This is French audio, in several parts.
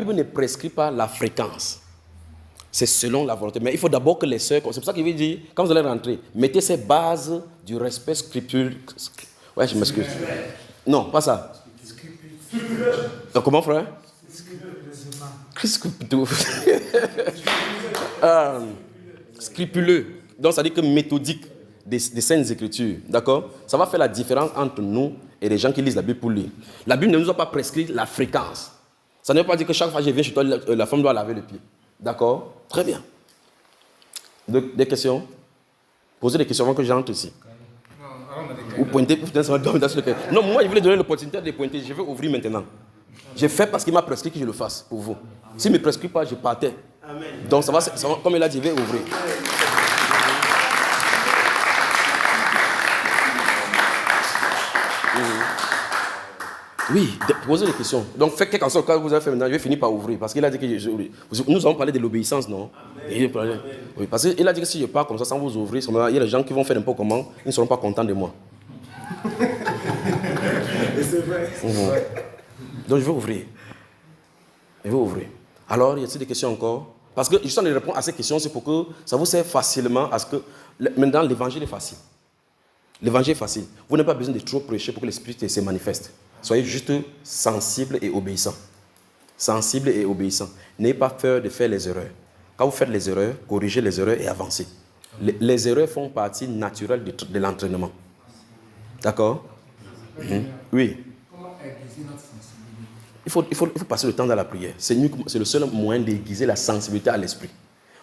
Bible ne prescrit pas la fréquence. C'est selon la volonté. Mais il faut d'abord que les sœurs... C'est pour ça qu'il veut dire, quand vous allez rentrer, mettez ces bases du respect scripture... Ouais, je m'excuse. Non, pas ça. Donc, comment, frère? Scrupuleux. Donc, ça dit que méthodique des Saintes Écritures. D'accord? Ça va faire la différence entre nous et les gens qui lisent la Bible pour lire. La Bible ne nous a pas prescrit la fréquence. Ça ne veut pas dire que chaque fois que je viens chez toi, la femme doit laver le pied. D'accord? Très bien. Des questions? Posez des questions avant que j'entre ici. Ou pointez, non, moi je voulais donner l'opportunité de pointer. Je vais ouvrir maintenant. J'ai fait parce qu'il m'a prescrit que je le fasse pour vous. S'il ne me prescrit pas, je partais. Amen. Donc ça va, comme il a dit, je vais ouvrir. Oui, posez des questions. Donc faites quelque chose que vous avez fait maintenant, je vais finir par ouvrir. Parce qu'il a dit que nous avons parlé de l'obéissance, non? Oui, parce qu'il a dit que si je pars comme ça sans vous ouvrir, il y a des gens qui vont faire un peu comment, ils ne seront pas contents de moi. C'est vrai. Donc je vais ouvrir. Je vais ouvrir. Alors, y a-t-il des questions encore? Parce que je suis en train de répondre à ces questions, c'est pour que ça vous sert facilement à ce que... Maintenant, l'évangile est facile. L'évangile est facile. Vous n'avez pas besoin de trop prêcher pour que l'Esprit se manifeste. Soyez juste sensible et obéissant. Sensible et obéissant. N'ayez pas peur de faire les erreurs. Quand vous faites les erreurs, corrigez les erreurs et avancez. Les erreurs font partie naturelle de l'entraînement. D'accord? Oui. Comment aiguiser notre sensibilité? Il faut passer le temps dans la prière. C'est le seul moyen d'aiguiser la sensibilité à l'esprit.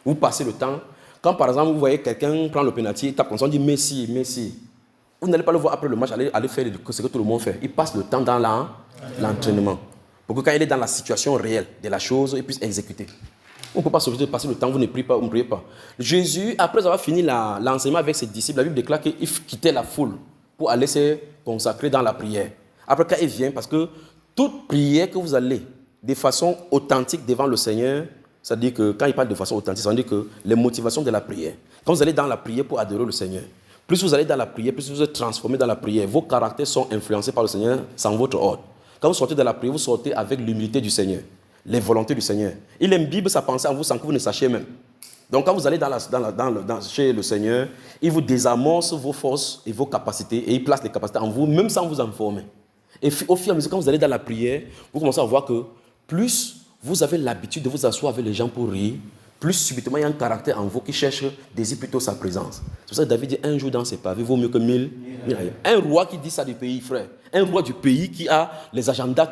Vous passez le temps. Quand par exemple vous voyez quelqu'un prendre le penalty, il tape comme ça, on dit Messi, Messi. Vous n'allez pas le voir après le match, aller faire ce que tout le monde fait. Il passe le temps dans l'entraînement. Pour que quand il est dans la situation réelle de la chose, il puisse exécuter. On ne peut pas s'obliger de passer le temps, vous ne priez pas, vous ne priez pas. Jésus, après avoir fini l'enseignement avec ses disciples, la Bible déclare qu'il quittait la foule pour aller se consacrer dans la prière. Après, quand il vient, parce que toute prière que vous allez de façon authentique devant le Seigneur, ça veut dire que quand il parle de façon authentique, ça veut dire que les motivations de la prière. Quand vous allez dans la prière pour adorer le Seigneur, plus vous allez dans la prière, plus vous êtes transformé dans la prière. Vos caractères sont influencés par le Seigneur sans votre ordre. Quand vous sortez de la prière, vous sortez avec l'humilité du Seigneur, les volontés du Seigneur. Il imbibe sa pensée en vous sans que vous ne sachiez même. Donc quand vous allez chez le Seigneur, il vous désamorce vos forces et vos capacités et il place les capacités en vous, même sans vous informer. Et au fur et à mesure, quand vous allez dans la prière, vous commencez à voir que plus vous avez l'habitude de vous asseoir avec les gens pour rire, plus subitement il y a un caractère en vous qui cherche, désire plutôt sa présence. C'est pour ça que David dit, un jour dans ses pavés vaut mieux que 1000 ailleurs. Un roi qui dit ça du pays, frère. Un roi du pays qui a les agendas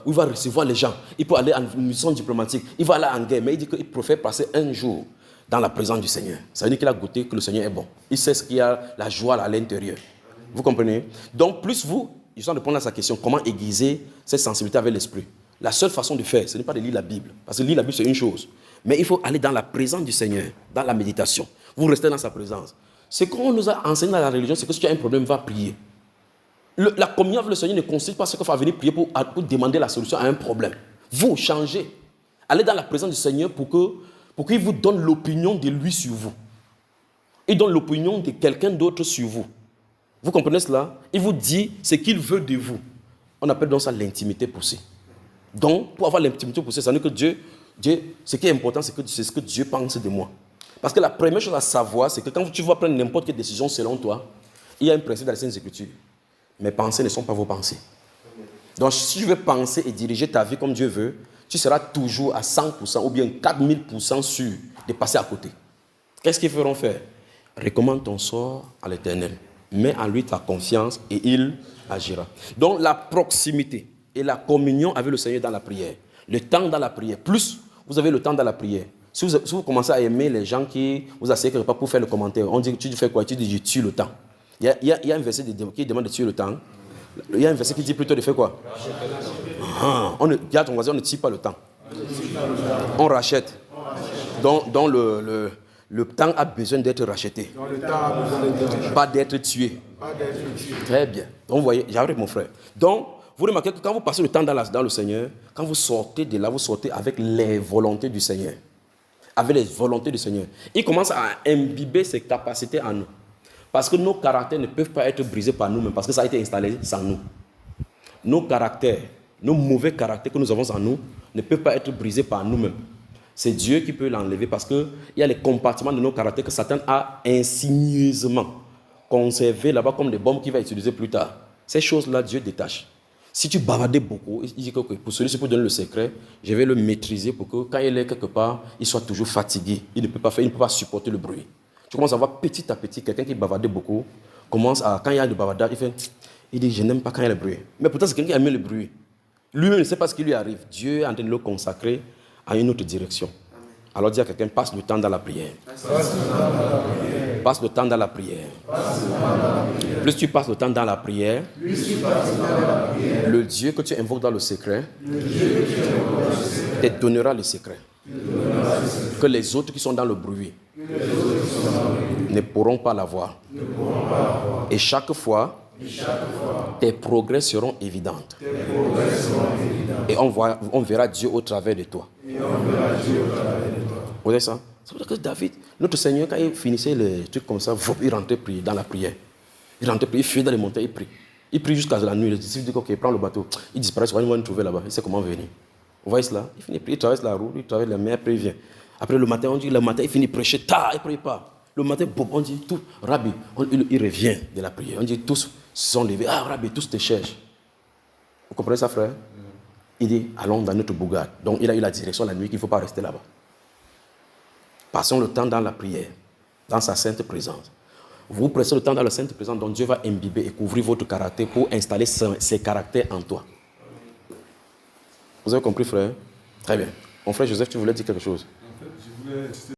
où il va recevoir les gens. Il peut aller en mission diplomatique, il va aller en guerre, mais il dit qu'il préfère passer un jour dans la présence du Seigneur. Ça veut dire qu'il a goûté que le Seigneur est bon. Il sait ce qu'il y a, la joie à l'intérieur. Vous comprenez? Donc plus vous, je suis en train de répondre à sa question, comment aiguiser cette sensibilité avec l'esprit? La seule façon de faire, ce n'est pas de lire la Bible. Parce que lire la Bible, c'est une chose. Mais il faut aller dans la présence du Seigneur, dans la méditation. Vous restez dans sa présence. Ce qu'on nous a enseigné dans la religion, c'est que si tu as un problème, va prier. La communion avec le Seigneur ne consiste pas à ce qu'il faut venir prier pour demander la solution à un problème. Vous, changez. Allez dans la présence du Seigneur pour qu'il vous donne l'opinion de lui sur vous. Il donne l'opinion de quelqu'un d'autre sur vous. Vous comprenez cela? Il vous dit ce qu'il veut de vous. On appelle donc ça l'intimité poussée. Donc, pour avoir l'intimité poussée, ça veut dire que Dieu, ce qui est important, c'est ce que Dieu pense de moi. Parce que la première chose à savoir, c'est que quand tu vas prendre n'importe quelle décision selon toi, il y a un principe dans les Saintes Écritures. Mes pensées ne sont pas vos pensées. Donc, si tu veux penser et diriger ta vie comme Dieu veut, tu seras toujours à 100% ou bien 4000% sûr de passer à côté. Qu'est-ce qu'ils feront faire? Recommande ton sort à l'Éternel. Mets en lui ta confiance et il agira. Donc, la proximité et la communion avec le Seigneur dans la prière. Le temps dans la prière. Plus vous avez le temps dans la prière. Si vous commencez à aimer les gens qui vous asseyez quelque part pour faire le commentaire, on dit tu fais quoi? Tu dis je tue le temps. Il y a un verset qui demande de tuer le temps. Il y a un verset qui dit plutôt de faire quoi? Regarde ton voisin, on ne tue pas le temps. On rachète. Donc le temps a besoin d'être racheté. Pas d'être tué. Très bien. Donc vous voyez, j'arrive mon frère. Donc, vous remarquez que quand vous passez le temps dans le Seigneur, quand vous sortez de là, vous sortez avec les volontés du Seigneur. Avec les volontés du Seigneur. Il commence à imbiber ses capacités en nous. Parce que nos caractères ne peuvent pas être brisés par nous-mêmes, parce que ça a été installé sans nous. Nos caractères Nos mauvais caractères que nous avons en nous ne peuvent pas être brisés par nous-mêmes. C'est Dieu qui peut l'enlever parce qu'il y a les compartiments de nos caractères que Satan a insigneusement conservés là-bas comme des bombes qu'il va utiliser plus tard. Ces choses-là, Dieu détache. Si tu bavardais beaucoup, il dit que pour celui-ci peut donner le secret, je vais le maîtriser pour que quand il est quelque part, il soit toujours fatigué. Il ne peut pas supporter le bruit. Tu commences à voir petit à petit quelqu'un qui bavardait beaucoup, quand il y a du bavardage, il dit je n'aime pas quand il y a le bruit. Mais pourtant c'est quelqu'un qui aime le bruit. Lui-même ne sait pas ce qui lui arrive. Dieu est en train de le consacrer à une autre direction. Alors dis à quelqu'un, passe le temps dans la prière. Passe le temps dans la prière. Plus tu passes le temps dans la prière, le Dieu que tu invoques dans le secret te donnera le secret. Que les autres qui sont dans le bruit ne pourront pas l'avoir. Et chaque fois, tes progrès seront évidents. Et on verra Dieu au travers de toi. Vous voyez ça? C'est pour ça que David, notre Seigneur, quand il finissait les trucs comme ça, il rentrait dans la prière. Il rentrait, il fuyait dans les montagnes, il prie. Il prie jusqu'à la nuit. Les disciples disent ok, prends le bateau. Il disparaît, il va nous trouver là-bas. Il sait comment venir. Vous voyez cela? Il finit, il traverse la route, il traverse la mer, après il vient. Après le matin, on dit le matin, il finit prêcher, tard, il ne prie pas. Le matin, on dit tout, Rabbi, il revient de la prière. On dit tous se sont levés. Ah, Rabbi, tous te cherchent. Vous comprenez ça, frère? Il dit, allons dans notre bougade. Donc, il a eu la direction la nuit qu'il ne faut pas rester là-bas. Passons le temps dans la prière, dans sa sainte présence. Vous pressez le temps dans la sainte présence, donc Dieu va imbiber et couvrir votre caractère pour installer ses caractères en toi. Vous avez compris, frère? Très bien. Mon frère Joseph, tu voulais dire quelque chose? En fait, je voulais